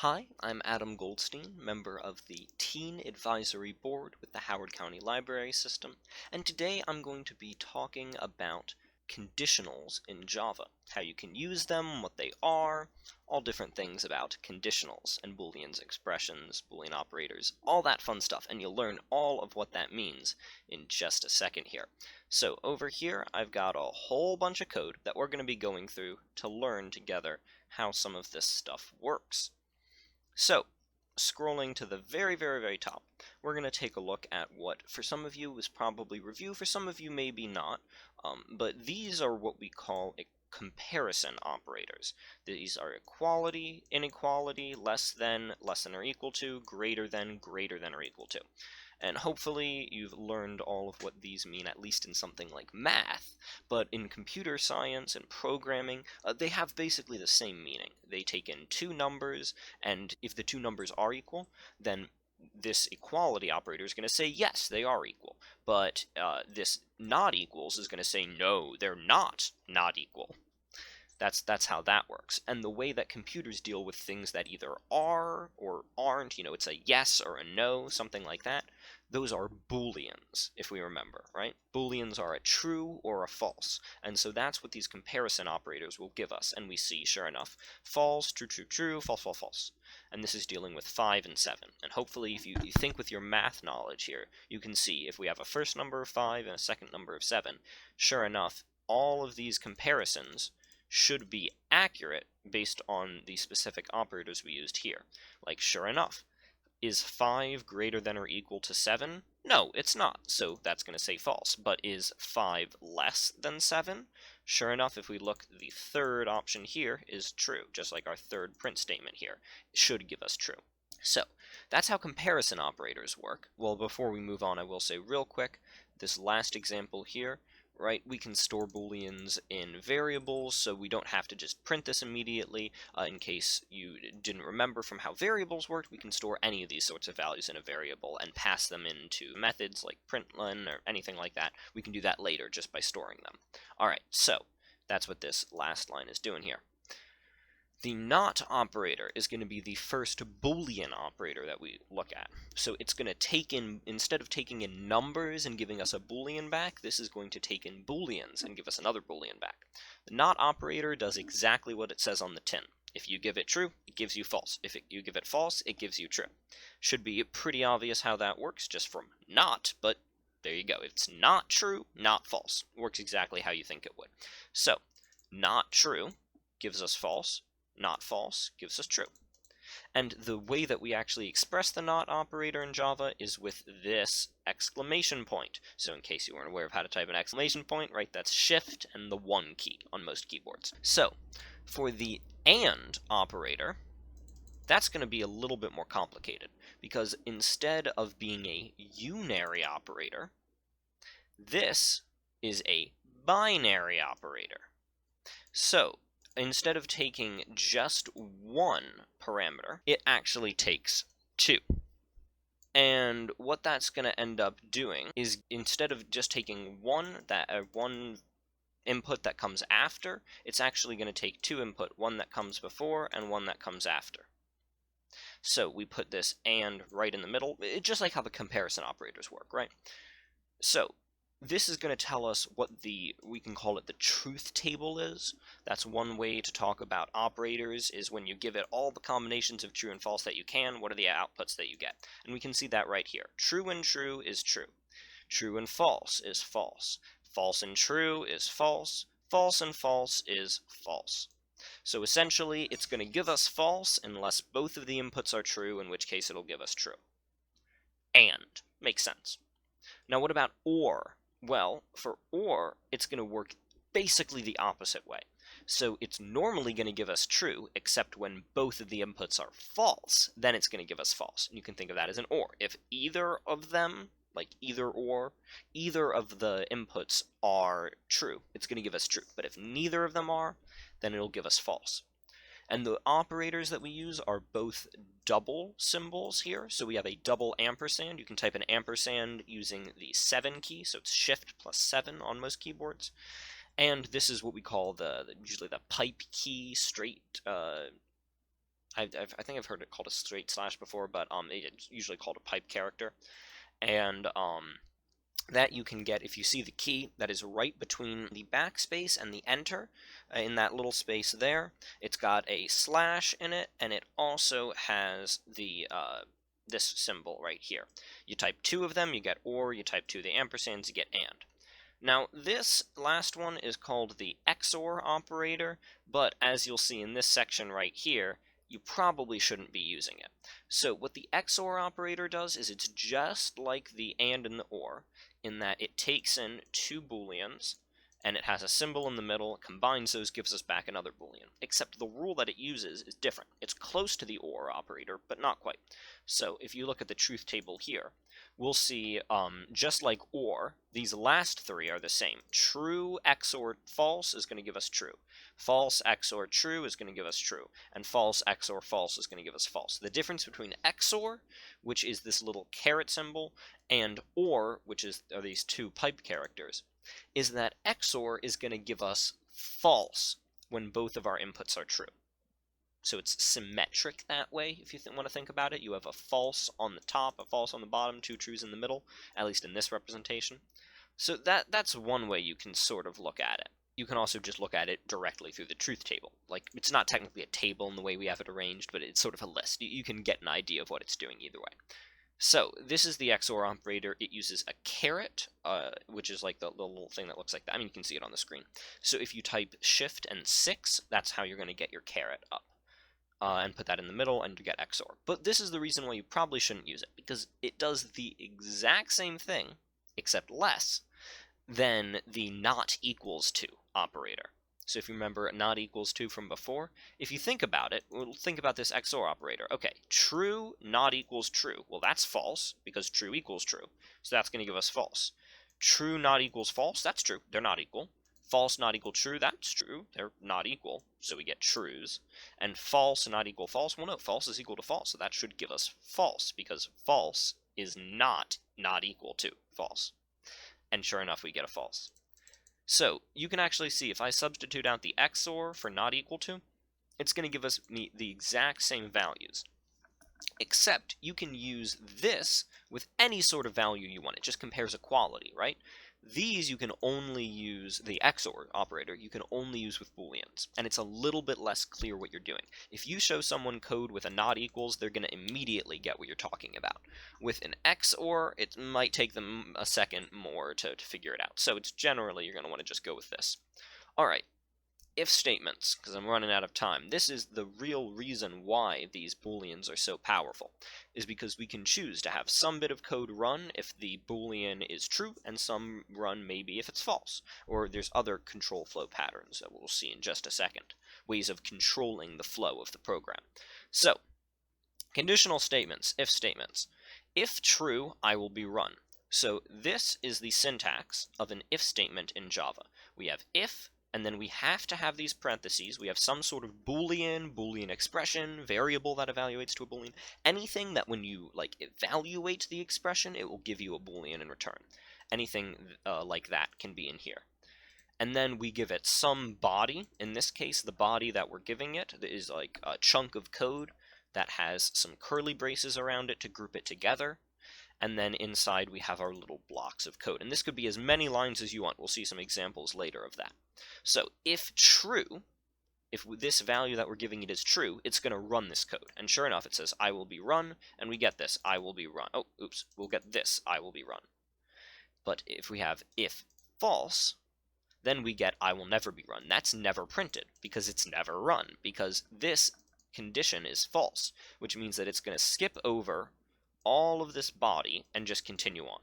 Hi, I'm Adam Goldstein, member of the Teen Advisory Board with the Howard County Library System, and today I'm going to be talking about conditionals in Java, how you can use them, what they are, all different things about conditionals and Booleans, expressions, Boolean operators, all that fun stuff, and you'll learn all of what that means in just a second here. So over here, I've got a whole bunch of code that we're going to be going through to learn together how some of this stuff works. So, scrolling to the very top, we're going to take a look at what, for some of you, was probably review, for some of you, maybe not, but these are what we call comparison operators. These are equality, inequality, less than or equal to, greater than or equal to. And hopefully you've learned all of what these mean, at least in something like math. But in computer science and programming, they have basically the same meaning. They take in two numbers, and if the two numbers are equal, then this equality operator is going to say, yes, they are equal. But this not equals is going to say, no, they're not equal. That's how that works. And the way that computers deal with things that either are or aren't, it's a yes or a no, something like that, those are Booleans, if we remember, right? Booleans are a true or a false. And so that's what these comparison operators will give us. And we see, sure enough, false, true, true, true, false, false, false. And this is dealing with 5 and 7. And hopefully, if you think with your math knowledge here, you can see if we have a first number of 5 and a second number of 7, sure enough, all of these comparisons should be accurate based on the specific operators we used here. Like, sure enough, is 5 greater than or equal to 7? No, it's not, so that's going to say false. But is 5 less than 7? Sure enough, if we look, the third option here is true, just like our third print statement here. It should give us true. So, that's how comparison operators work. Well, before we move on, I will say real quick, this last example here, right, we can store Booleans in variables, so we don't have to just print this immediately. In case you didn't remember from how variables worked, we can store any of these sorts of values in a variable and pass them into methods like println or anything like that. We can do that later just by storing them. Alright, so that's what this last line is doing here. The not operator is going to be the first Boolean operator that we look at. So it's going to take in, instead of taking in numbers and giving us a Boolean back, this is going to take in Booleans and give us another Boolean back. The not operator does exactly what it says on the tin. If you give it true, it gives you false. If you give it false, it gives you true. Should be pretty obvious how that works just from not, but there you go. It's not true, not false. Works exactly how you think it would. So, not true gives us false. Not false gives us true. And the way that we actually express the not operator in Java is with this exclamation point. So in case you weren't aware of how to type an exclamation point, right, that's shift and the 1 key on most keyboards. So for the and operator, that's going to be a little bit more complicated, because instead of being a unary operator, this is a binary operator. So instead of taking just one parameter, it actually takes 2. And what that's going to end up doing is, instead of just taking one input that comes after, it's actually going to take 2 input, one that comes before and one that comes after. So we put this and right in the middle, just like how the comparison operators work, right? So this is going to tell us what we can call it the truth table is. That's one way to talk about operators, is when you give it all the combinations of true and false that you can, what are the outputs that you get? And we can see that right here. True and true is true. True and false is false. False and true is false. False and false is false. So essentially, it's going to give us false unless both of the inputs are true, in which case it'll give us true. And makes sense. Now what about or? Well, for or, it's going to work basically the opposite way. So it's normally going to give us true, except when both of the inputs are false, then it's going to give us false. And you can think of that as an or. If either of them, like either or, either of the inputs are true, it's going to give us true. But if neither of them are, then it'll give us false. And the operators that we use are both double symbols here. So we have a double ampersand. You can type an ampersand using the 7 key, so it's shift plus 7 on most keyboards. And this is what we call usually the pipe key, straight I think I've heard it called a straight slash before, but it's usually called a pipe character. And that you can get if you see the key that is right between the backspace and the enter, in that little space there. It's got a slash in it, and it also has the this symbol right here. You type two of them, you get or. You type two of the ampersands, you get and. Now, this last one is called the Xor operator, but as you'll see in this section right here, you probably shouldn't be using it. So what the Xor operator does is it's just like the and and the or, in that it takes in two Booleans, and it has a symbol in the middle, combines those, gives us back another Boolean. Except the rule that it uses is different. It's close to the or operator, but not quite. So if you look at the truth table here, we'll see, just like or, these last three are the same. True XOR false is going to give us true. False XOR true is going to give us true. And false XOR false is going to give us false. The difference between XOR, which is this little caret symbol, and or, which are these two pipe characters, is that XOR is going to give us false when both of our inputs are true. So it's symmetric that way, if you want to think about it. You have a false on the top, a false on the bottom, two trues in the middle, at least in this representation. So that's one way you can sort of look at it. You can also just look at it directly through the truth table. Like, it's not technically a table in the way we have it arranged, but it's sort of a list. You can get an idea of what it's doing either way. So this is the XOR operator. It uses a caret, which is like the little thing that looks like that. I mean, you can see it on the screen. So if you type shift and 6, that's how you're going to get your caret up. And put that in the middle, and you get XOR. But this is the reason why you probably shouldn't use it, because it does the exact same thing, except less, than the not equals to operator. So if you remember not equals to from before, if you think about it, we'll think about this XOR operator. Okay, true not equals true. Well, that's false, because true equals true. So that's going to give us false. True not equals false, that's true. They're not equal. False not equal true, that's true. They're not equal, so we get trues. And false not equal false, well no, false is equal to false, so that should give us false, because false is not equal to false. And sure enough, we get a false. So you can actually see if I substitute out the XOR for not equal to, it's going to give us the exact same values. Except you can use this with any sort of value you want. It just compares equality, right? These you can only use, the XOR operator, you can only use with Booleans, and it's a little bit less clear what you're doing. If you show someone code with a not equals, they're going to immediately get what you're talking about. With an XOR, it might take them a second more to figure it out. So it's generally, you're going to want to just go with this. All right. If statements, because I'm running out of time. This is the real reason why these Booleans are so powerful, is because we can choose to have some bit of code run if the Boolean is true, and some run maybe if it's false. Or there's other control flow patterns that we'll see in just a second, ways of controlling the flow of the program. So, conditional statements, if statements. If true, I will be run. So this is the syntax of an if statement in Java. We have if, and then we have to have these parentheses. We have some sort of Boolean expression, variable that evaluates to a Boolean, anything that when you evaluate the expression, it will give you a Boolean in return. Anything like that can be in here. And then we give it some body. In this case, the body that we're giving it is like a chunk of code that has some curly braces around it to group it together. And then inside we have our little blocks of code. And this could be as many lines as you want. We'll see some examples later of that. So if true, if this value that we're giving it is true, it's going to run this code. And sure enough, it says I will be run, and we get this, I will be run. Oh, oops, we'll get this, I will be run. But if we have if false, then we get I will never be run. That's never printed, because it's never run, because this condition is false, which means that it's going to skip over all of this body and just continue on.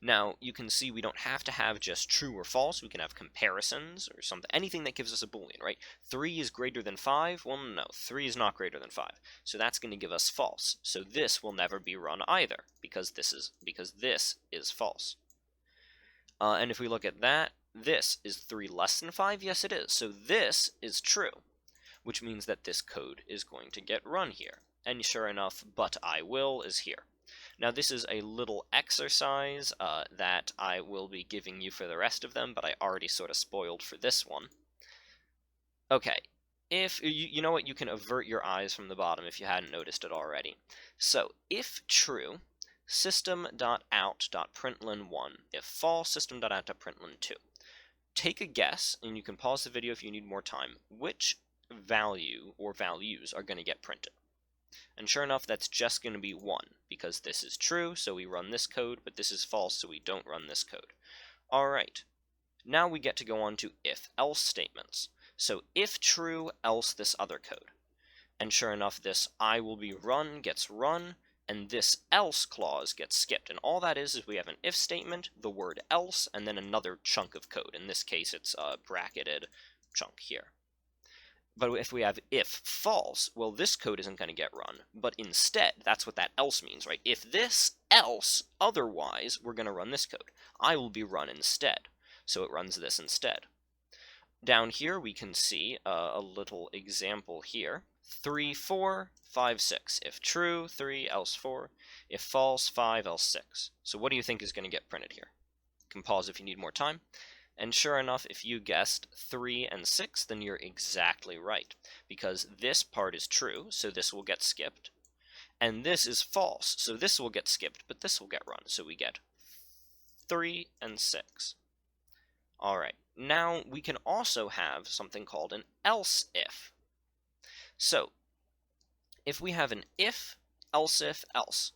Now, you can see we don't have to have just true or false. We can have comparisons or something, anything that gives us a Boolean, right? 3 is greater than 5? Well, no, 3 is not greater than 5. So that's going to give us false. So this will never be run either, because this is false. And if we look at that, this is 3 less than 5? Yes, it is. So this is true, which means that this code is going to get run here. And sure enough, but I will is here. Now this is a little exercise that I will be giving you for the rest of them, but I already sort of spoiled for this one. Okay, if you know what, you can avert your eyes from the bottom if you hadn't noticed it already. So if true, system.out.println1. If false, system.out.println2. Take a guess, and you can pause the video if you need more time, which value or values are going to get printed. And sure enough, that's just going to be 1, because this is true, so we run this code, but this is false, so we don't run this code. Alright, now we get to go on to if-else statements. So if true, else this other code. And sure enough, this I will be run gets run, and this else clause gets skipped. And all that is we have an if statement, the word else, and then another chunk of code. In this case, it's a bracketed chunk here. But if we have if false, well, this code isn't going to get run. But instead, that's what that else means, right? If this else, otherwise, we're going to run this code. I will be run instead. So it runs this instead. Down here, we can see a little example here. 3, 4, 5, 6. If true, 3, else 4. If false, 5, else 6. So what do you think is going to get printed here? You can pause if you need more time. And sure enough, if you guessed 3 and 6, then you're exactly right, because this part is true, so this will get skipped, and this is false, so this will get skipped, but this will get run, so we get 3 and 6. Alright, now we can also have something called an else if. So, if we have an if, else if, else,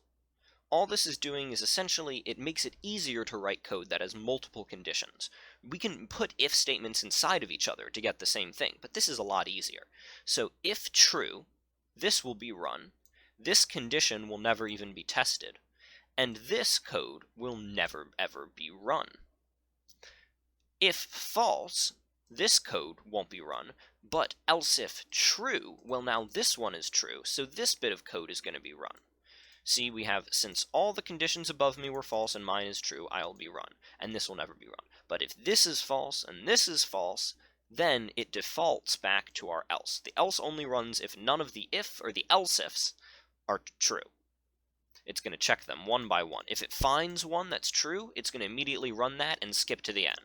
all this is doing is essentially it makes it easier to write code that has multiple conditions. We can put if statements inside of each other to get the same thing, but this is a lot easier. So if true, this will be run, this condition will never even be tested, and this code will never ever be run. If false, this code won't be run, but else if true, well, now this one is true, so this bit of code is going to be run. See, we have, since all the conditions above me were false and mine is true, I'll be run, and this will never be run. But if this is false and this is false, then it defaults back to our else. The else only runs if none of the if or the else ifs are true. It's going to check them one by one. If it finds one that's true, it's going to immediately run that and skip to the end.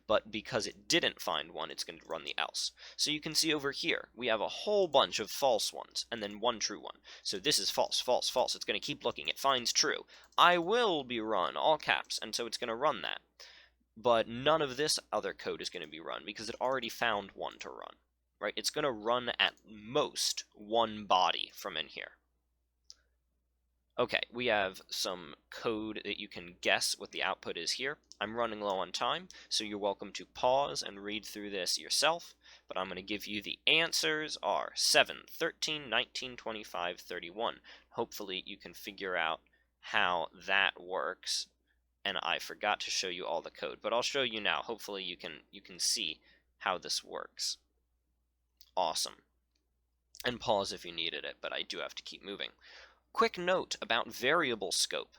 But because it didn't find one, it's going to run the else. So you can see over here, we have a whole bunch of false ones, and then one true one. So this is false, false, false. It's going to keep looking. It finds true. I will be run, all caps, and so it's going to run that. But none of this other code is going to be run, because it already found one to run, right? It's going to run at most one body from in here. Okay, we have some code that you can guess what the output is here. I'm running low on time, so you're welcome to pause and read through this yourself, but I'm going to give you the answers are 7, 13, 19, 25, 31. Hopefully you can figure out how that works, and I forgot to show you all the code, but I'll show you now. Hopefully you can see how this works. Awesome. And pause if you needed it, but I do have to keep moving. Quick note about variable scope.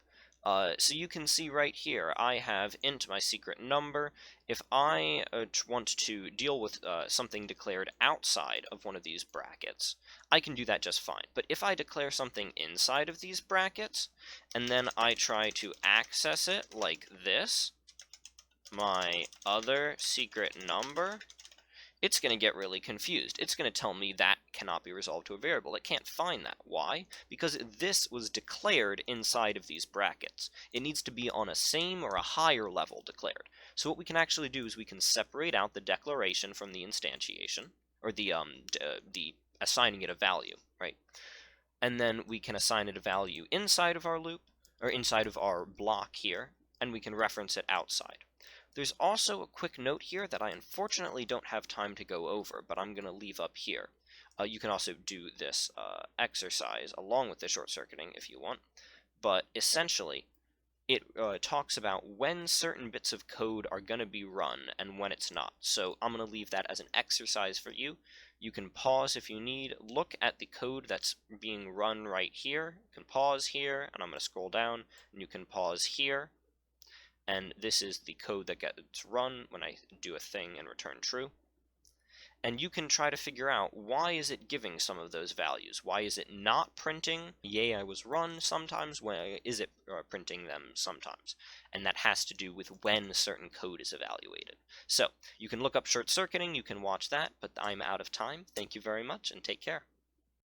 So you can see right here, I have int my secret number. If I want to deal with something declared outside of one of these brackets, I can do that just fine. But if I declare something inside of these brackets, and then I try to access it like this, my other secret number, it's going to get really confused. It's going to tell me that cannot be resolved to a variable. It can't find that. Why? Because this was declared inside of these brackets. It needs to be on a same or a higher level declared. So what we can actually do is we can separate out the declaration from the instantiation, or the assigning it a value, right? And then we can assign it a value inside of our loop, or inside of our block here, and we can reference it outside. There's also a quick note here that I unfortunately don't have time to go over, but I'm going to leave up here. You can also do this exercise along with the short-circuiting if you want, but essentially it talks about when certain bits of code are going to be run and when it's not. So I'm going to leave that as an exercise for you. You can pause if you need, look at the code that's being run right here. You can pause here, and I'm going to scroll down, and you can pause here. And this is the code that gets run when I do a thing and return true. And you can try to figure out, why is it giving some of those values? Why is it not printing, yay, I was run sometimes? Why is it printing them sometimes? And that has to do with when certain code is evaluated. So you can look up short circuiting, you can watch that, but I'm out of time. Thank you very much, and take care.